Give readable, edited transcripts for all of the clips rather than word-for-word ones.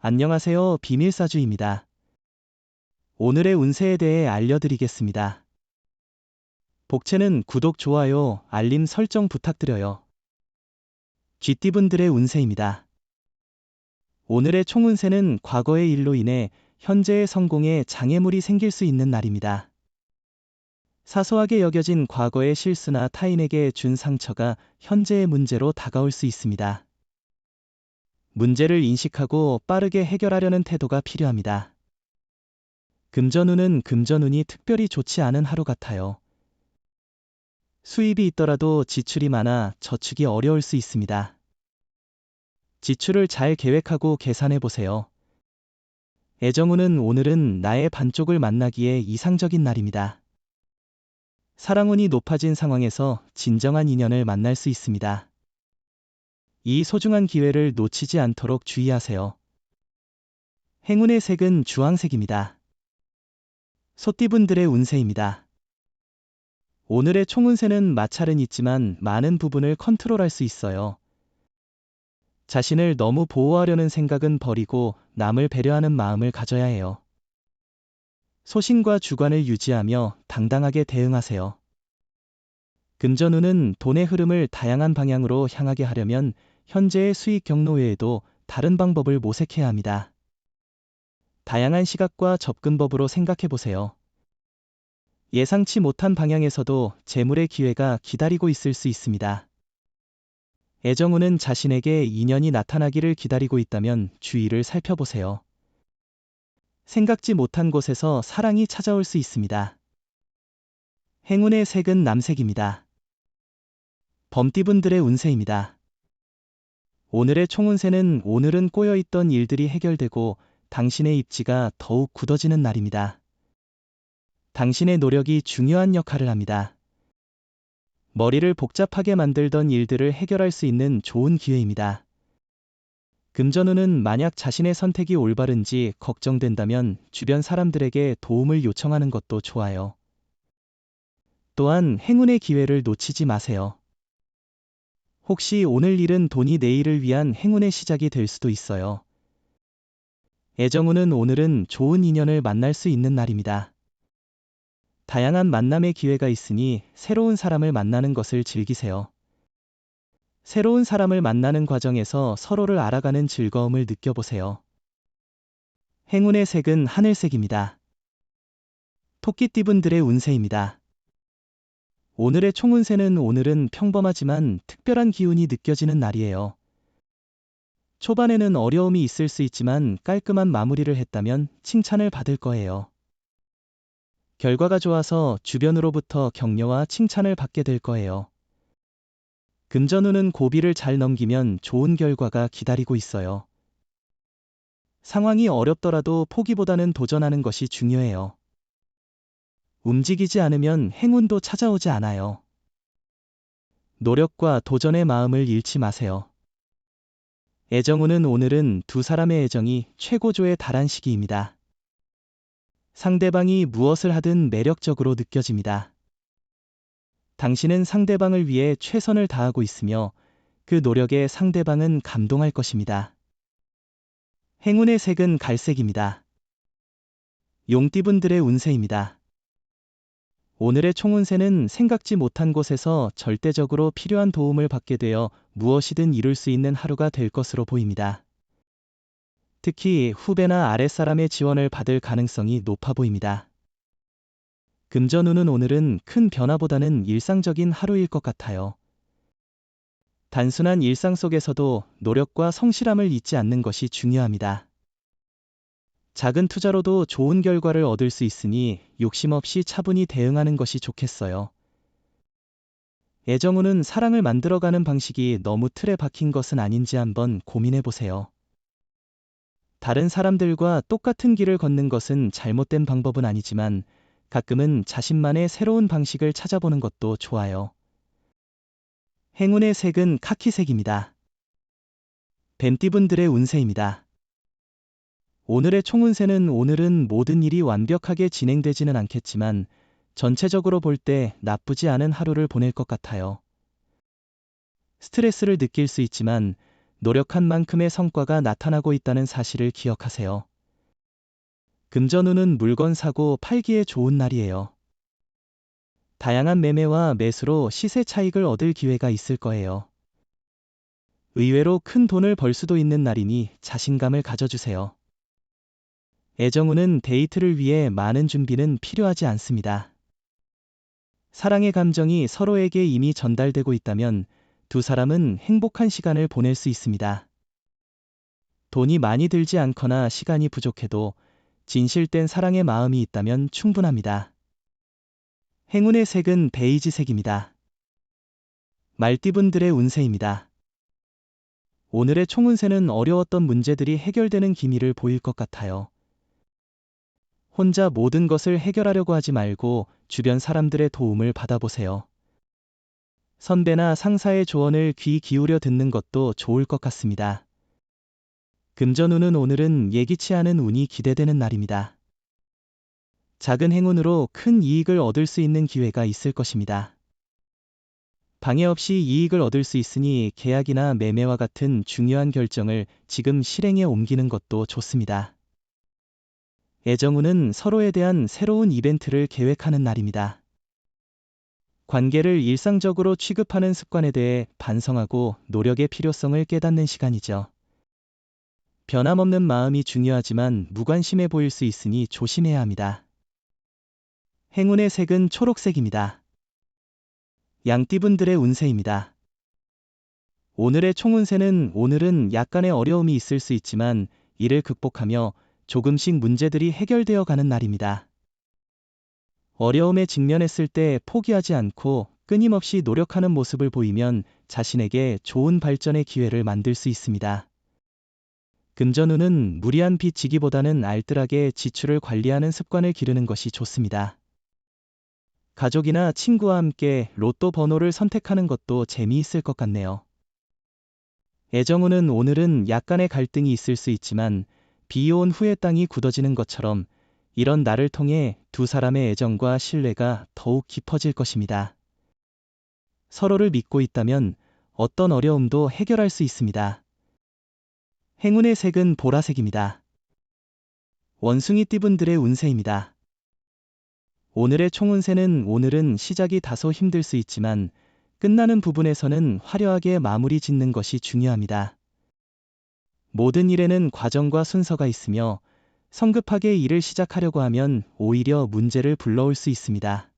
안녕하세요. 비밀사주입니다. 오늘의 운세에 대해 알려드리겠습니다. 복채는 구독, 좋아요, 알림 설정 부탁드려요. 쥐띠분들의 운세입니다. 오늘의 총운세는 과거의 일로 인해 현재의 성공에 장애물이 생길 수 있는 날입니다. 사소하게 여겨진 과거의 실수나 타인에게 준 상처가 현재의 문제로 다가올 수 있습니다. 문제를 인식하고 빠르게 해결하려는 태도가 필요합니다. 금전운이 특별히 좋지 않은 하루 같아요. 수입이 있더라도 지출이 많아 저축이 어려울 수 있습니다. 지출을 잘 계획하고 계산해 보세요. 애정운은 오늘은 나의 반쪽을 만나기에 이상적인 날입니다. 사랑운이 높아진 상황에서 진정한 인연을 만날 수 있습니다. 이 소중한 기회를 놓치지 않도록 주의하세요. 행운의 색은 주황색입니다. 소띠분들의 운세입니다. 오늘의 총운세는 마찰은 있지만 많은 부분을 컨트롤할 수 있어요. 자신을 너무 보호하려는 생각은 버리고 남을 배려하는 마음을 가져야 해요. 소신과 주관을 유지하며 당당하게 대응하세요. 금전운은 돈의 흐름을 다양한 방향으로 향하게 하려면 현재의 수익 경로 외에도 다른 방법을 모색해야 합니다. 다양한 시각과 접근법으로 생각해 보세요. 예상치 못한 방향에서도 재물의 기회가 기다리고 있을 수 있습니다. 애정운은 자신에게 인연이 나타나기를 기다리고 있다면 주의를 살펴보세요. 생각지 못한 곳에서 사랑이 찾아올 수 있습니다. 행운의 색은 남색입니다. 범띠분들의 운세입니다. 오늘의 총운세는 오늘은 꼬여있던 일들이 해결되고 당신의 입지가 더욱 굳어지는 날입니다. 당신의 노력이 중요한 역할을 합니다. 머리를 복잡하게 만들던 일들을 해결할 수 있는 좋은 기회입니다. 금전운은 만약 자신의 선택이 올바른지 걱정된다면 주변 사람들에게 도움을 요청하는 것도 좋아요. 또한 행운의 기회를 놓치지 마세요. 혹시 오늘 일은 돈이 내일을 위한 행운의 시작이 될 수도 있어요. 애정운은 오늘은 좋은 인연을 만날 수 있는 날입니다. 다양한 만남의 기회가 있으니 새로운 사람을 만나는 것을 즐기세요. 새로운 사람을 만나는 과정에서 서로를 알아가는 즐거움을 느껴보세요. 행운의 색은 하늘색입니다. 토끼띠분들의 운세입니다. 오늘의 총운세는 오늘은 평범하지만 특별한 기운이 느껴지는 날이에요. 초반에는 어려움이 있을 수 있지만 깔끔한 마무리를 했다면 칭찬을 받을 거예요. 결과가 좋아서 주변으로부터 격려와 칭찬을 받게 될 거예요. 금전운은 고비를 잘 넘기면 좋은 결과가 기다리고 있어요. 상황이 어렵더라도 포기보다는 도전하는 것이 중요해요. 움직이지 않으면 행운도 찾아오지 않아요. 노력과 도전의 마음을 잃지 마세요. 애정운은 오늘은 두 사람의 애정이 최고조에 달한 시기입니다. 상대방이 무엇을 하든 매력적으로 느껴집니다. 당신은 상대방을 위해 최선을 다하고 있으며 그 노력에 상대방은 감동할 것입니다. 행운의 색은 갈색입니다. 용띠분들의 운세입니다. 오늘의 총운세는 생각지 못한 곳에서 절대적으로 필요한 도움을 받게 되어 무엇이든 이룰 수 있는 하루가 될 것으로 보입니다. 특히 후배나 아랫사람의 지원을 받을 가능성이 높아 보입니다. 금전운은 오늘은 큰 변화보다는 일상적인 하루일 것 같아요. 단순한 일상 속에서도 노력과 성실함을 잊지 않는 것이 중요합니다. 작은 투자로도 좋은 결과를 얻을 수 있으니 욕심 없이 차분히 대응하는 것이 좋겠어요. 애정운은 사랑을 만들어가는 방식이 너무 틀에 박힌 것은 아닌지 한번 고민해 보세요. 다른 사람들과 똑같은 길을 걷는 것은 잘못된 방법은 아니지만 가끔은 자신만의 새로운 방식을 찾아보는 것도 좋아요. 행운의 색은 카키색입니다. 뱀띠분들의 운세입니다. 오늘의 총운세는 오늘은 모든 일이 완벽하게 진행되지는 않겠지만 전체적으로 볼 때 나쁘지 않은 하루를 보낼 것 같아요. 스트레스를 느낄 수 있지만 노력한 만큼의 성과가 나타나고 있다는 사실을 기억하세요. 금전운은 물건 사고 팔기에 좋은 날이에요. 다양한 매매와 매수로 시세 차익을 얻을 기회가 있을 거예요. 의외로 큰 돈을 벌 수도 있는 날이니 자신감을 가져주세요. 애정운은 데이트를 위해 많은 준비는 필요하지 않습니다. 사랑의 감정이 서로에게 이미 전달되고 있다면 두 사람은 행복한 시간을 보낼 수 있습니다. 돈이 많이 들지 않거나 시간이 부족해도 진실된 사랑의 마음이 있다면 충분합니다. 행운의 색은 베이지색입니다. 말띠분들의 운세입니다. 오늘의 총운세는 어려웠던 문제들이 해결되는 기미를 보일 것 같아요. 혼자 모든 것을 해결하려고 하지 말고 주변 사람들의 도움을 받아보세요. 선배나 상사의 조언을 귀 기울여 듣는 것도 좋을 것 같습니다. 금전운은 오늘은 예기치 않은 운이 기대되는 날입니다. 작은 행운으로 큰 이익을 얻을 수 있는 기회가 있을 것입니다. 방해 없이 이익을 얻을 수 있으니 계약이나 매매와 같은 중요한 결정을 지금 실행에 옮기는 것도 좋습니다. 애정운은 서로에 대한 새로운 이벤트를 계획하는 날입니다. 관계를 일상적으로 취급하는 습관에 대해 반성하고 노력의 필요성을 깨닫는 시간이죠. 변함없는 마음이 중요하지만 무관심해 보일 수 있으니 조심해야 합니다. 행운의 색은 초록색입니다. 양띠분들의 운세입니다. 오늘의 총운세는 오늘은 약간의 어려움이 있을 수 있지만 이를 극복하며 조금씩 문제들이 해결되어 가는 날입니다. 어려움에 직면했을 때 포기하지 않고 끊임없이 노력하는 모습을 보이면 자신에게 좋은 발전의 기회를 만들 수 있습니다. 금전운은 무리한 빚 지기보다는 알뜰하게 지출을 관리하는 습관을 기르는 것이 좋습니다. 가족이나 친구와 함께 로또 번호를 선택하는 것도 재미있을 것 같네요. 애정운은 오늘은 약간의 갈등이 있을 수 있지만 비온 후에 땅이 굳어지는 것처럼 이런 날을 통해 두 사람의 애정과 신뢰가 더욱 깊어질 것입니다. 서로를 믿고 있다면 어떤 어려움도 해결할 수 있습니다. 행운의 색은 보라색입니다. 원숭이띠분들의 운세입니다. 오늘의 총운세는 오늘은 시작이 다소 힘들 수 있지만 끝나는 부분에서는 화려하게 마무리 짓는 것이 중요합니다. 모든 일에는 과정과 순서가 있으며 성급하게 일을 시작하려고 하면 오히려 문제를 불러올 수 있습니다.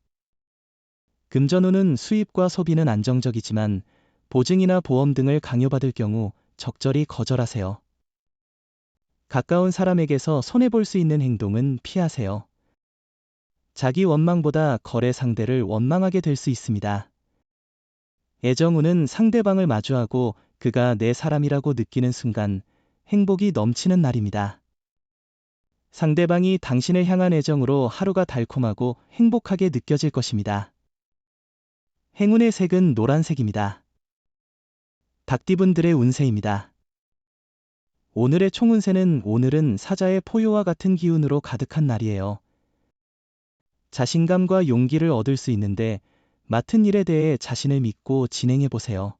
금전운은 수입과 소비는 안정적이지만 보증이나 보험 등을 강요받을 경우 적절히 거절하세요. 가까운 사람에게서 손해볼 수 있는 행동은 피하세요. 자기 원망보다 거래 상대를 원망하게 될 수 있습니다. 애정운은 상대방을 마주하고 그가 내 사람이라고 느끼는 순간 행복이 넘치는 날입니다. 상대방이 당신을 향한 애정으로 하루가 달콤하고 행복하게 느껴질 것입니다. 행운의 색은 노란색입니다. 닭띠분들의 운세입니다. 오늘의 총운세는 오늘은 사자의 포효와 같은 기운으로 가득한 날이에요. 자신감과 용기를 얻을 수 있는데 맡은 일에 대해 자신을 믿고 진행해 보세요.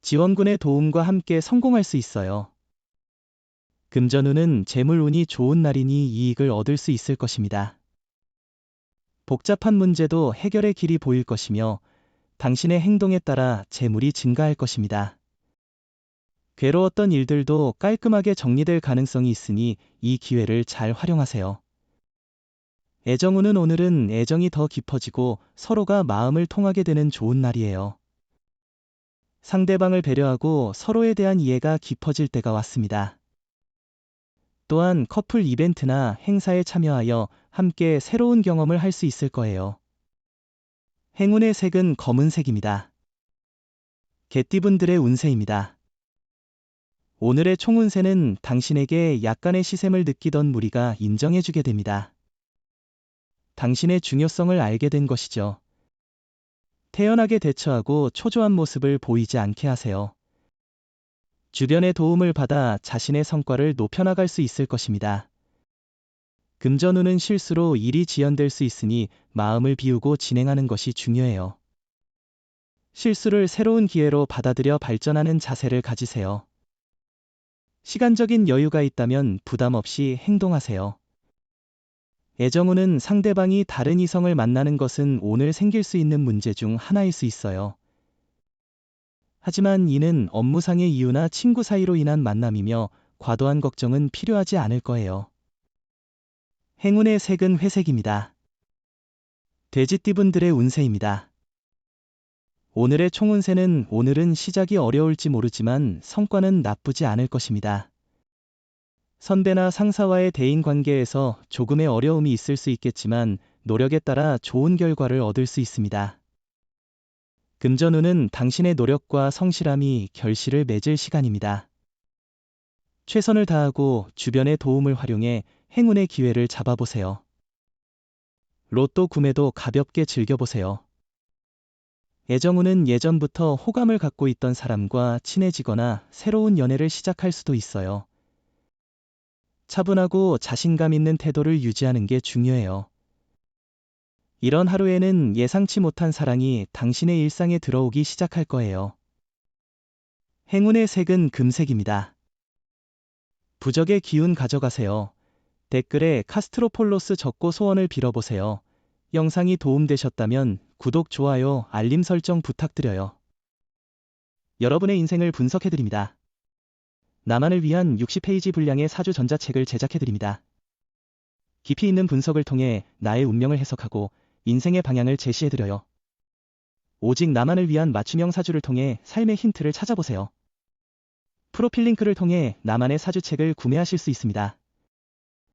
지원군의 도움과 함께 성공할 수 있어요. 금전운은 재물운이 좋은 날이니 이익을 얻을 수 있을 것입니다. 복잡한 문제도 해결의 길이 보일 것이며 당신의 행동에 따라 재물이 증가할 것입니다. 괴로웠던 일들도 깔끔하게 정리될 가능성이 있으니 이 기회를 잘 활용하세요. 애정운은 오늘은 애정이 더 깊어지고 서로가 마음을 통하게 되는 좋은 날이에요. 상대방을 배려하고 서로에 대한 이해가 깊어질 때가 왔습니다. 또한 커플 이벤트나 행사에 참여하여 함께 새로운 경험을 할 수 있을 거예요. 행운의 색은 검은색입니다. 개띠분들의 운세입니다. 오늘의 총운세는 당신에게 약간의 시샘을 느끼던 무리가 인정해주게 됩니다. 당신의 중요성을 알게 된 것이죠. 태연하게 대처하고 초조한 모습을 보이지 않게 하세요. 주변의 도움을 받아 자신의 성과를 높여나갈 수 있을 것입니다. 금전운은 실수로 일이 지연될 수 있으니 마음을 비우고 진행하는 것이 중요해요. 실수를 새로운 기회로 받아들여 발전하는 자세를 가지세요. 시간적인 여유가 있다면 부담 없이 행동하세요. 애정운은 상대방이 다른 이성을 만나는 것은 오늘 생길 수 있는 문제 중 하나일 수 있어요. 하지만 이는 업무상의 이유나 친구 사이로 인한 만남이며 과도한 걱정은 필요하지 않을 거예요. 행운의 색은 회색입니다. 돼지띠분들의 운세입니다. 오늘의 총운세는 오늘은 시작이 어려울지 모르지만 성과는 나쁘지 않을 것입니다. 선배나 상사와의 대인 관계에서 조금의 어려움이 있을 수 있겠지만 노력에 따라 좋은 결과를 얻을 수 있습니다. 금전운은 당신의 노력과 성실함이 결실을 맺을 시간입니다. 최선을 다하고 주변의 도움을 활용해 행운의 기회를 잡아보세요. 로또 구매도 가볍게 즐겨보세요. 애정운은 예전부터 호감을 갖고 있던 사람과 친해지거나 새로운 연애를 시작할 수도 있어요. 차분하고 자신감 있는 태도를 유지하는 게 중요해요. 이런 하루에는 예상치 못한 사랑이 당신의 일상에 들어오기 시작할 거예요. 행운의 색은 금색입니다. 부적의 기운 가져가세요. 댓글에 카스트로폴로스 적고 소원을 빌어보세요. 영상이 도움되셨다면 구독, 좋아요, 알림 설정 부탁드려요. 여러분의 인생을 분석해드립니다. 나만을 위한 60페이지 분량의 사주 전자책을 제작해드립니다. 깊이 있는 분석을 통해 나의 운명을 해석하고 인생의 방향을 제시해드려요. 오직 나만을 위한 맞춤형 사주를 통해 삶의 힌트를 찾아보세요. 프로필 링크를 통해 나만의 사주책을 구매하실 수 있습니다.